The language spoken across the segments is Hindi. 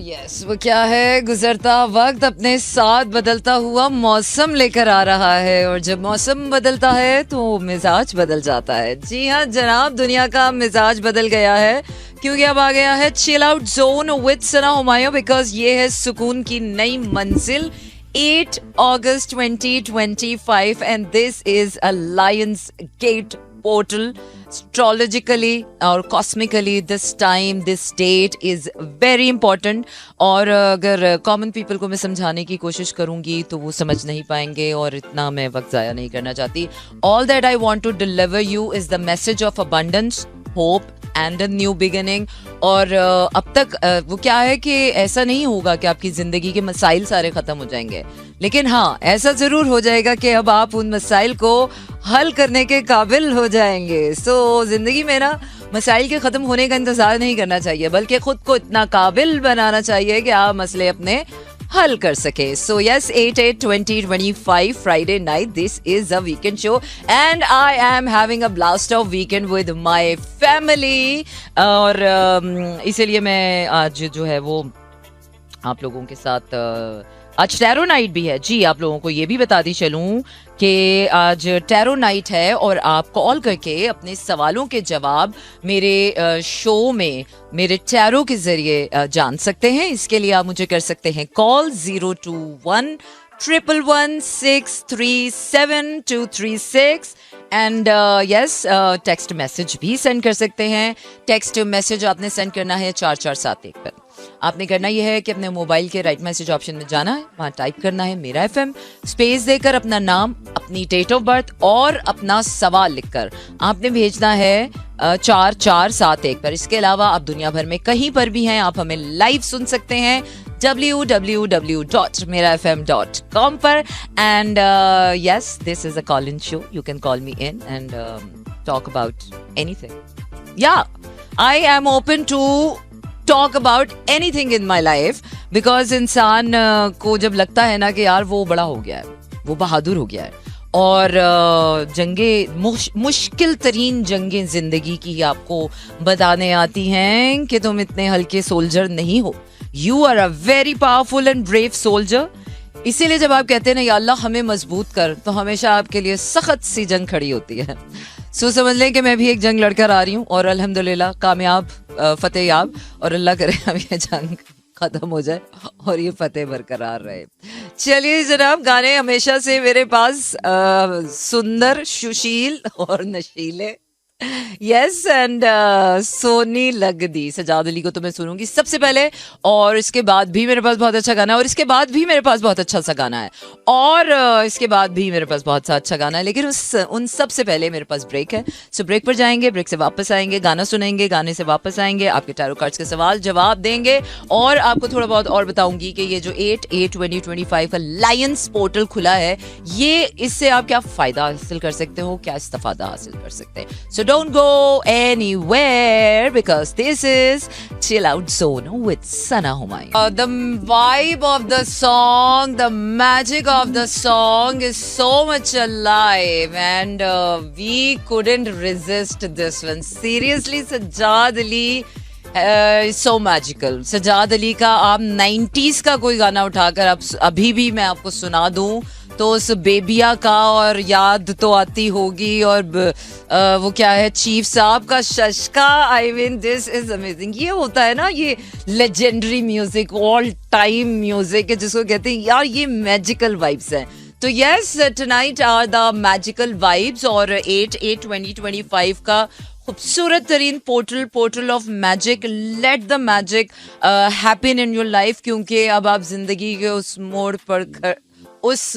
यस वो क्या है, गुजरता वक्त अपने साथ बदलता हुआ मौसम लेकर आ रहा है, और जब मौसम बदलता है तो मिजाज बदल जाता है। जी हाँ जनाब, दुनिया का मिजाज बदल गया है क्योंकि अब आ गया है chill out zone with Sana Humayun, because ये है सुकून की नई मंजिल। 8 August 2025 and this is a Lions Gate portal. Astrologically और cosmically this time, this date is very important. और अगर कॉमन पीपल को मैं समझाने की कोशिश करूंगी तो वो समझ नहीं पाएंगे, और इतना मैं वक्त ज़ाया नहीं करना चाहती. All that I want to deliver you is the message of abundance, hope and new beginning. और अब तक वो क्या है कि ऐसा नहीं होगा कि आपकी जिंदगी के मसाइल सारे खत्म हो जाएंगे, लेकिन हाँ ऐसा जरूर हो जाएगा कि अब आप उन मसाइल को हल करने के काबिल हो जाएंगे. सो जिंदगी में ना मसाइल के खत्म होने का इंतजार नहीं करना चाहिए, बल्कि खुद को इतना काबिल बनाना चाहिए कि आप मसले अपने हल कर सके. So yes 8/8/2025 Friday night, this is a weekend show and I am having a blast of weekend with my family. और इसीलिए मैं आज जो है वो आप लोगों के साथ आज टैरो नाइट भी है. जी आप लोगों को ये भी बताती चलूं कि आज टैरो नाइट है और आप कॉल करके अपने सवालों के जवाब मेरे शो में मेरे टैरो के जरिए जान सकते हैं. इसके लिए आप मुझे कर सकते हैं call 021-111-637-236 and yes text message भी सेंड कर सकते हैं. टेक्स्ट मैसेज आपने सेंड करना है 4471 पर. आपने करना यह है कि अपने मोबाइल के राइट मैसेज ऑप्शन में जाना है, वहाँ टाइप करना है मेरा FM, स्पेस देकर अपना नाम, अपनी डेट ऑफ बर्थ और अपना सवाल लिखकर आपने भेजना है 4471 पर. इसके अलावा आप दुनिया भर में कहीं पर भी हैं, आप हमें लाइव सुन सकते हैं www.merafm.com पर. And yes this is a call in show, you can call me in and talk about anything. Yeah I am open to talk about anything in my life, because इंसान को जब लगता है ना कि यार वो बड़ा हो गया है, वो बहादुर हो गया है, और जंगें मुश्किल तरीन जंगें जिंदगी की आपको बताने आती हैं कि तुम इतने हल्के सोल्जर नहीं हो. You are a very powerful and brave soldier. इसीलिए जब आप कहते हैं ना या अल्लाह हमें मजबूत कर, तो हमेशा आपके लिए सख्त सी जंग खड़ी होती है. सो समझ लें कि मैं भी एक जंग लड़कर आ रही हूँ और अल्हम्दुलिल्लाह कामयाब, फतेह याब, और अल्लाह करे अब ये जंग खत्म हो जाए और ये फतेह बरकरार रहे. चलिए जनाब, गाने हमेशा से मेरे पास सुंदर, सुशील और नशीले. यस एंड सोनी लगदी, सजाद अली को तो मैं सुनूंगी सबसे पहले, और इसके बाद भी मेरे पास बहुत अच्छा गाना है, और इसके बाद भी मेरे पास बहुत अच्छा सा गाना है, और इसके बाद भी मेरे पास बहुत सा अच्छा गाना है. लेकिन उन सबसे पहले मेरे पास ब्रेक है. सो ब्रेक पर जाएंगे, ब्रेक से वापस आएंगे, गाना सुनेंगे, गाने से वापस आएंगे, आपके टैरो कार्ड्स के सवाल जवाब देंगे, और आपको थोड़ा बहुत और बताऊंगी कि ये जो 8/8/2025 का लायंस पोर्टल खुला है, ये इससे आप क्या फायदा हासिल कर सकते हो, क्या इस्तेफादा हासिल कर सकते हैं. सो don't go anywhere because this is Chill Out Zone with Sana Humayun. The vibe of the song, the magic of the song is so much alive and we couldn't resist this one. Seriously, Sajjad Ali so magical. Sajjad Ali का आप 90s का कोई गाना उठाकर आप अभी भी मैं आपको सुना दूं तो उस बेबिया का और याद तो आती होगी, और वो क्या है चीफ साहब का शशका. I mean this is amazing. ये होता है ना, ये legendary music, all time music है जिसको कहते हैं यार ये मैजिकल वाइब्स हैं. तो yes tonight are the magical vibes, और 8/8/2025 का खूबसूरत तरीन portal of magic. Let the magic happen in your life, क्योंकि अब आप जिंदगी के उस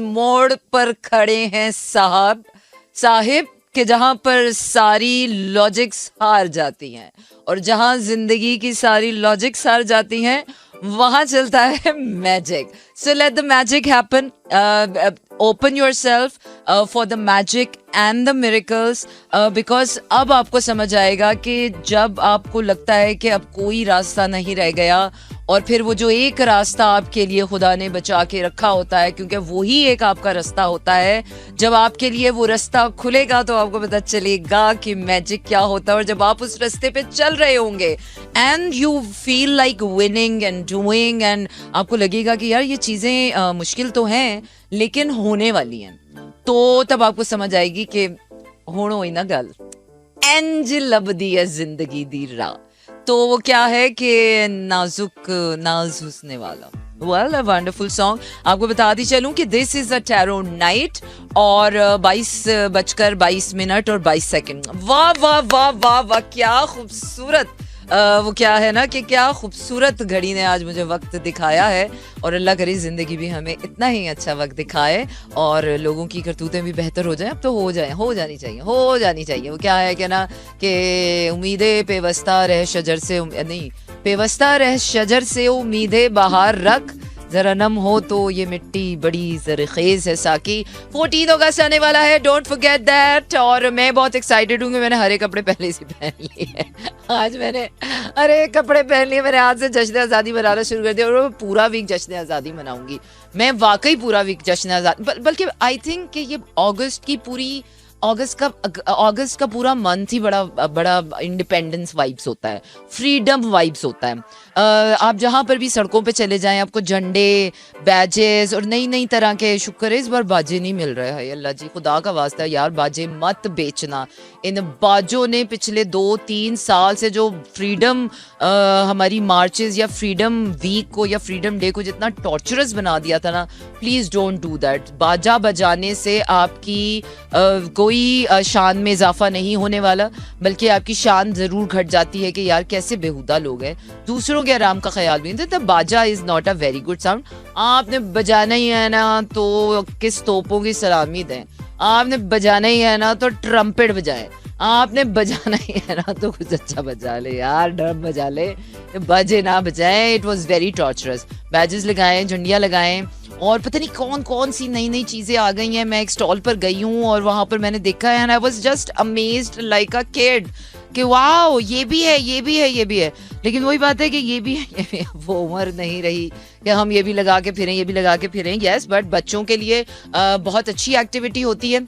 मोड़ पर खड़े हैं साहिब कि जहां पर सारी लॉजिक्स हार जाती हैं, और जहां जिंदगी की सारी लॉजिक्स हार जाती हैं वहां चलता है magic. So let the magic happen. Open yourself for the magic and the miracles, because अब आपको समझ आएगा कि जब आपको लगता है कि अब कोई रास्ता नहीं रह गया और फिर वो जो एक रास्ता आपके लिए खुदा ने बचा के रखा होता है, क्योंकि वही एक आपका रास्ता होता है। जब आपके लिए वो रास्ता खुलेगा तो आपको पता चलेगा कि मैजिक क्या होता है। और जब आप उस रास्ते पे चल रहे होंगे and you feel like winning and doing, and आपको लगेगा कि यार ये चीजें मुश्किल तो हैं लेकिन होने वाली हैं, तो तब आपको समझ आएगी कि होनो ही ना गल, इंज लभदी है जिंदगी दी राह। तो वो क्या है कि नाजुक नाज हुस्ने वाला। वेल, अ वंडरफुल सॉन्ग। आपको बताती चलूं कि this is a tarot night और 22:22 और 22 सेकंड। वाह वाह वाह वाह वाह, क्या खूबसूरत वो क्या है ना कि क्या खूबसूरत घड़ी ने आज मुझे वक्त दिखाया है। और अल्लाह करे जिंदगी भी हमें इतना ही अच्छा वक्त दिखाए और लोगों की करतूतें भी बेहतर हो जाएं। अब तो हो जानी चाहिए। वो क्या है कि ना कि उम्मीदें पेवस्ता रह शजर से, नहीं, पेवस्ता रह शजर से उम्मीदें बाहर रख, जरा नम हो तो ये मिट्टी बड़ी जरखेज है साकी। 14 अगस्त आने वाला है, डोंट फॉरगेट दैट। और मैं बहुत एक्साइटेड हूँ कि मैंने हरे कपड़े पहले से पहन लिए हैं। आज मैंने हरे कपड़े पहन लिए। मैंने आज से जश्न आज़ादी मनाना शुरू कर दिया और पूरा वीक जश्न आज़ादी मनाऊंगी मैं, वाकई पूरा वीक जश्न आज़ादी। बल्कि आई थिंक कि ये अगस्त का पूरा मंथ ही बड़ा इंडिपेंडेंस वाइब्स होता है, फ्रीडम वाइब्स होता है। आप जहाँ पर भी सड़कों पे चले जाएं आपको झंडे, बैजेस और नई तरह के, शुक्र है इस बार बाजे नहीं मिल रहे हैं। अल्लाह जी, खुदा का वास्ता यार बाजे मत बेचना। इन बाजों ने पिछले 2-3 साल से जो फ्रीडम हमारी मार्चेस या फ्रीडम वीक को या फ्रीडम डे को जितना टॉर्चरस बना दिया था ना, प्लीज डोंट डू दैट। बाजा बजाने से आपकी कोई शान में इजाफा नहीं होने वाला, बल्कि आपकी शान जरूर घट जाती है कि यार कैसे बेहुदा लोग हैं, दूसरों के आराम का ख्याल भी नहीं। तो बाजा is not a very good sound. आपने बजाना ही है ना तो किस तोपों की सलामी दें, आपने बजाना ही है ना तो ट्रम्पेट बजाएं, आपने बजाना ही है ना तो कुछ अच्छा बजा ले यार, ड्रम बजा ले, बाजे ना बजाएं। It was very torturers. Badges लगाएं, झंडियाँ लगाएं और पता नहीं कौन कौन सी नई चीजें आ गई हैं। मैं एक स्टॉल पर गई हूँ और वहां पर मैंने देखा है and I was just amazed like a kid कि वाओ, ये भी है। लेकिन वही बात है कि ये भी है, वो उम्र नहीं रही कि हम ये भी लगा के फिरें। यस, बट बच्चों के लिए बहुत अच्छी एक्टिविटी होती है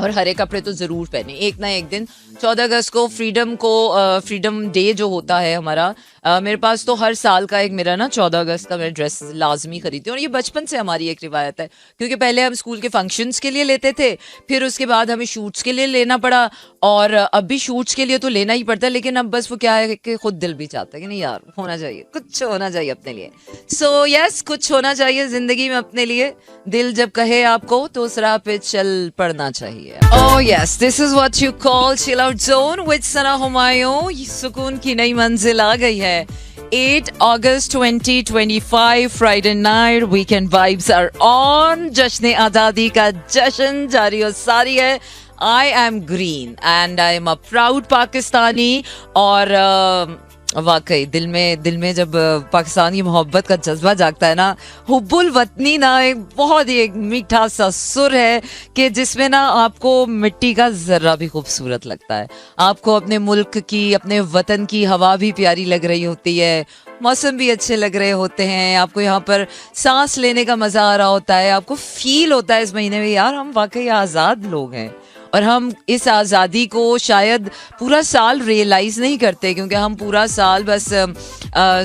और हरे कपड़े तो जरूर पहने एक ना एक दिन। 14 अगस्त को फ्रीडम डे जो होता है हमारा, मेरे पास तो हर साल का एक मेरा ना 14 अगस्त का मैं ड्रेस लाजमी खरीदती हूँ। और ये बचपन से हमारी एक रिवायत है, क्योंकि पहले हम स्कूल के फंक्शंस के लिए लेते थे, फिर उसके बाद हमें शूट्स के लिए लेना पड़ा और अब भी शूट्स के लिए तो लेना ही पड़ता है। लेकिन अब बस वो क्या है कि खुद दिल भी चाहता है कि नहीं यार होना चाहिए, कुछ होना चाहिए अपने लिए। सो यस, कुछ होना चाहिए जिंदगी में अपने लिए। दिल जब कहे आपको तो उस राह पे चल पड़ना चाहिए। Oh yes, this is what you call chill out zone with सना हुमायूं। सुकून की नई मंजिल आ गई है। 8 August 2025 Friday night, weekend vibes are on। जश्न आजादी का जश्न जारी और सारी है। I am green and I am a proud Pakistani. और वाकई दिल में जब पाकिस्तान की मोहब्बत का जज्बा जागता है ना, हुब्बुल वतनी ना एक बहुत ही एक मीठा सा सुर है कि जिसमें ना आपको मिट्टी का जर्रा भी खूबसूरत लगता है, आपको अपने मुल्क की, अपने वतन की हवा भी प्यारी लग रही होती है, मौसम भी अच्छे लग रहे होते हैं, आपको यहाँ पर सांस लेने का मजा आ रहा होता है, आपको फील होता है इस महीने में यार हम वाकई आज़ाद लोग हैं। और हम इस आज़ादी को शायद पूरा साल रियलाइज़ नहीं करते, क्योंकि हम पूरा साल बस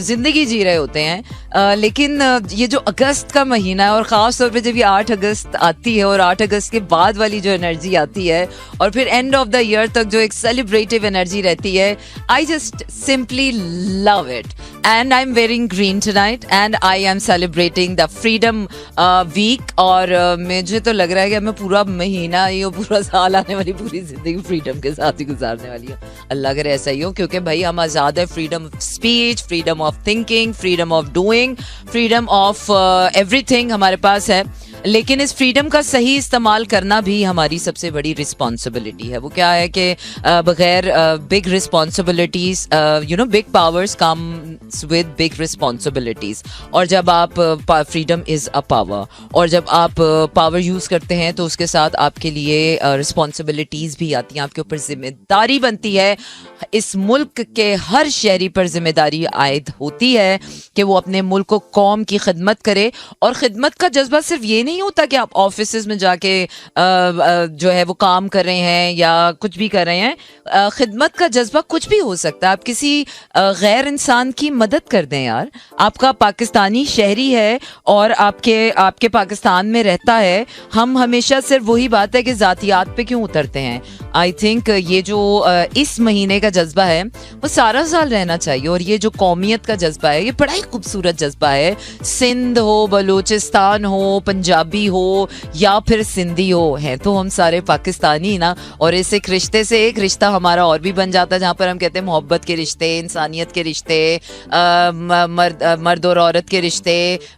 ज़िंदगी जी रहे होते हैं। लेकिन ये जो अगस्त का महीना है और ख़ास तौर पे जब ये 8 अगस्त आती है और 8 अगस्त के बाद वाली जो एनर्जी आती है और फिर एंड ऑफ द ईयर तक जो एक सेलिब्रेटिव एनर्जी रहती है, I just simply love it. And I am wearing green tonight and I am celebrating the freedom week. और मुझे तो लग रहा है कि मैं पूरा महीना, ये पूरा साल, आने वाली पूरी जिंदगी फ्रीडम के साथ ही गुजारने वाली हूँ। अल्लाह करे ऐसा ही हो, क्योंकि भाई हम आज़ाद है। Freedom of speech, freedom of thinking, freedom of doing, freedom of everything हमारे पास है। लेकिन इस फ्रीडम का सही इस्तेमाल करना भी हमारी सबसे बड़ी रिस्पॉन्सिबिलिटी है. वो क्या है कि बगैर big responsibilities, big powers comes with big responsibilities. और जब आप फ्रीडम इज अ पावर, और जब आप पावर यूज करते हैं तो उसके साथ आपके लिए रिस्पॉन्सिबिलिटीज भी आती हैं. आपके ऊपर जिम्मेदारी बनती है. इस मुल्क के हर शहरी पर जिम्मेदारी आयद होती है कि वो अपने मुल्क को, कौम की खिदमत करे. और खिदमत का जज्बा सिर्फ ये नहीं होता कि आप ऑफिस में जाके जो है वो काम कर रहे हैं या कुछ भी कर रहे हैं. खिदमत का जज्बा कुछ भी हो सकता है. आप किसी गैर इंसान की मदद कर दें यार. आपका पाकिस्तानी शहरी है और आपके पाकिस्तान में रहता है. हम हमेशा सिर्फ वही बात है कि ज़ातियात पे क्यों उतरते हैं. आई थिंक ये जो इस महीने का जज्बा है वो सारा साल रहना चाहिए. और ये जो कौमियत का जज्बा है ये बड़ा ही खूबसूरत जज्बा है. सिंध हो, बलूचिस्तान हो, पंजाबी हो या फिर सिंधी हो, हैं तो हम सारे पाकिस्तानी ना. और इस एक रिश्ते से एक रिश्ता हमारा और भी बन जाता है जहाँ पर हम कहते हैं मोहब्बत के रिश्ते, इंसानियत के रिश्ते, मर्द और औरत के रिश्ते,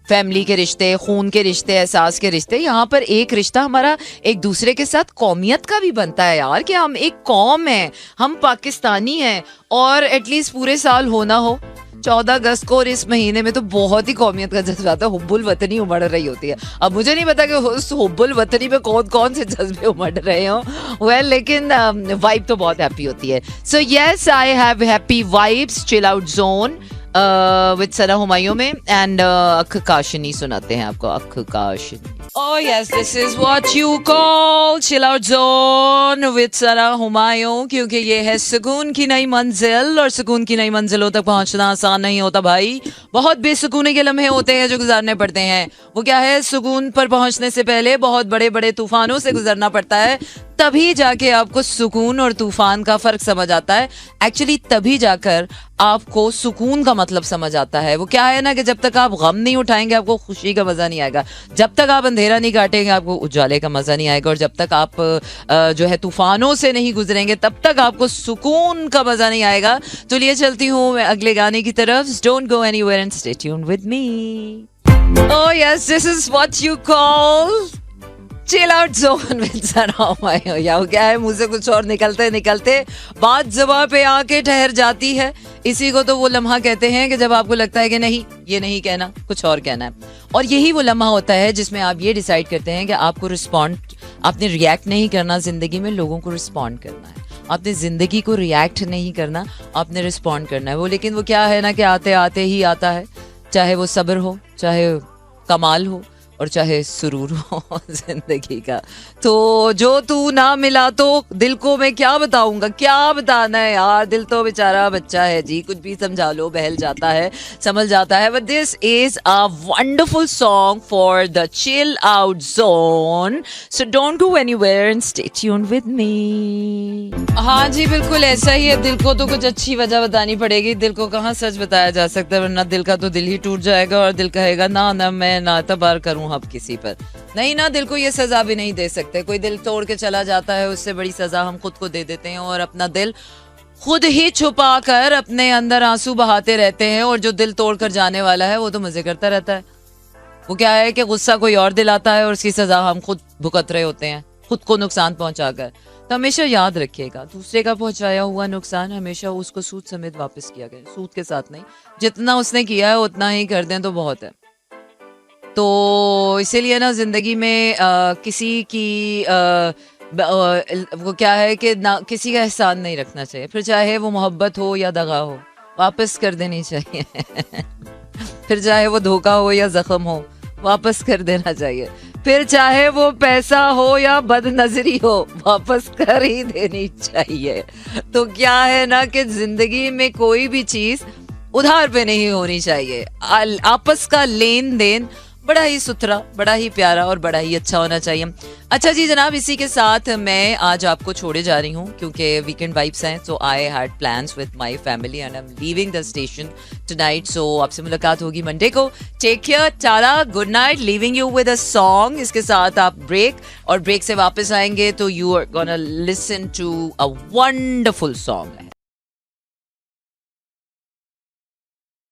फैमिली के रिश्ते, खून के रिश्ते, एहसास के रिश्ते. यहाँ पर एक रिश्ता हमारा एक दूसरे के साथ कौमियत का भी बनता है यार, कि हम एक कौम है, हम पाकिस्तानी हैं. और एटलीस्ट पूरे साल होना हो 14 अगस्त को और इस महीने में तो बहुत ही कौमियत का जज्बा आता है. हुब्बुल वतनी उमड़ रही होती है. अब मुझे नहीं पता कि उस हुब्बुल वतनी में कौन कौन से जज्बे उमड़ रहे हो. वेल, लेकिन वाइब तो बहुत हैप्पी होती है. So yes, I have happy vibes. Chill out zone with Sana Humayun में. एंड अख काशनी सुनाते हैं आपको. अख काशनी. Oh yes, this is what you call chill out zone with सना हुमायूं. क्योंकि ये है सुकून की नई मंजिल, और सुकून की नई मंजिलों तक पहुंचना आसान नहीं होता भाई. बहुत बेसुकूनी के लम्हे होते हैं जो गुजारने पड़ते हैं. वो क्या है, सुकून पर पहुंचने से पहले बहुत बड़े बड़े तूफानों से गुजरना पड़ता है. तभी जाके आपको सुकून और तूफान का फर्क समझ आता है. एक्चुअली तभी जाकर आपको सुकून का मतलब समझ आता है. वो क्या है ना कि जब तक आप गम नहीं उठाएंगे आपको खुशी का मजा नहीं आएगा. जब तक आप अंधेरा नहीं काटेंगे आपको उजाले का मजा नहीं आएगा. और जब तक आप जो है तूफानों से नहीं गुजरेंगे तब तक आपको सुकून का मजा नहीं आएगा. तो लिए चलती हूँ मैं अगले गाने की तरफ. Don't go anywhere and stay tuned with me. Oh yes, this is what you call chill out zone with Sana Humayun. या क्या है, मुंह से कुछ और निकलते निकलते बात ज़ुबान पे आके ठहर जाती है. इसी को तो वो लम्हा कहते हैं कि जब आपको लगता है कि नहीं, ये नहीं कहना, कुछ और कहना है. और यही वो लम्हा होता है जिसमें आप ये डिसाइड करते हैं कि आपको आपने रिएक्ट नहीं करना जिंदगी में, लोगों को रिस्पॉन्ड करना है. आपने जिंदगी को रिएक्ट नहीं करना, आपने रिस्पॉन्ड करना है. वो लेकिन वो क्या है ना कि आते आते ही आता है. चाहे वो सब्र हो, चाहे कमाल हो, और चाहे सुरूर हो जिंदगी का. तो जो तू ना मिला तो दिल को मैं क्या बताऊंगा, क्या बताना है यार. दिल तो बेचारा बच्चा है जी, कुछ भी समझा लो बहल जाता है, समझ जाता है. But this is a wonderful song for the chill out zone. So don't go anywhere and stay tuned with मी. हाँ जी, बिल्कुल ऐसा ही है. दिल को तो कुछ अच्छी वजह बतानी पड़ेगी. दिल को कहाँ सच बताया जा सकता है, वरना दिल का तो दिल ही टूट जाएगा और दिल कहेगा ना ना मैं ना एतबार करूँ अब किसी पर. नहीं ना, दिल को ये सजा भी नहीं दे सकते. कोई दिल तोड़ के चला जाता है, उससे बड़ी सजा हम खुद को दे देते हैं और अपना दिल खुद ही छुपा कर अपने अंदर आंसू बहाते रहते हैं. और जो दिल तोड़ कर जाने वाला है वो तो मजे करता रहता है. वो क्या है कि गुस्सा कोई और दिलाता है और उसकी सजा हम खुद भुगत रहे होते हैं, खुद को नुकसान पहुंचाकर. तो हमेशा याद रखिएगा, दूसरे का पहुंचाया हुआ नुकसान हमेशा उसको सूद समेत वापस किया गया. सूद के साथ नहीं, जितना उसने किया है उतना ही कर दें तो बहुत है. तो इसीलिए ना जिंदगी में किसी की वो क्या है कि ना किसी का एहसान नहीं रखना चाहिए. फिर चाहे वो मोहब्बत हो या दगा हो, वापस कर देनी चाहिए. फिर चाहे वो धोखा हो या जख्म हो, वापस कर देना चाहिए. फिर चाहे वो पैसा हो या बदनजरी हो, वापस कर ही देनी चाहिए. तो क्या है ना कि जिंदगी में कोई भी चीज उधार पे नहीं होनी चाहिए. आपस का लेन देन बड़ा ही सुथरा, बड़ा ही प्यारा और बड़ा ही अच्छा होना चाहिए. अच्छा जी जनाब, इसी के साथ मैं आज आपको छोड़े जा रही हूँ क्योंकि वीकेंड वाइब्स हैं. So I had plans with my family and I am leaving the station tonight. So आपसे मुलाकात होगी मंडे को. Take care, tata, good night. Leaving you with a song. इसके साथ आप ब्रेक, और ब्रेक से वापस आएंगे तो you are gonna listen to a wonderful song.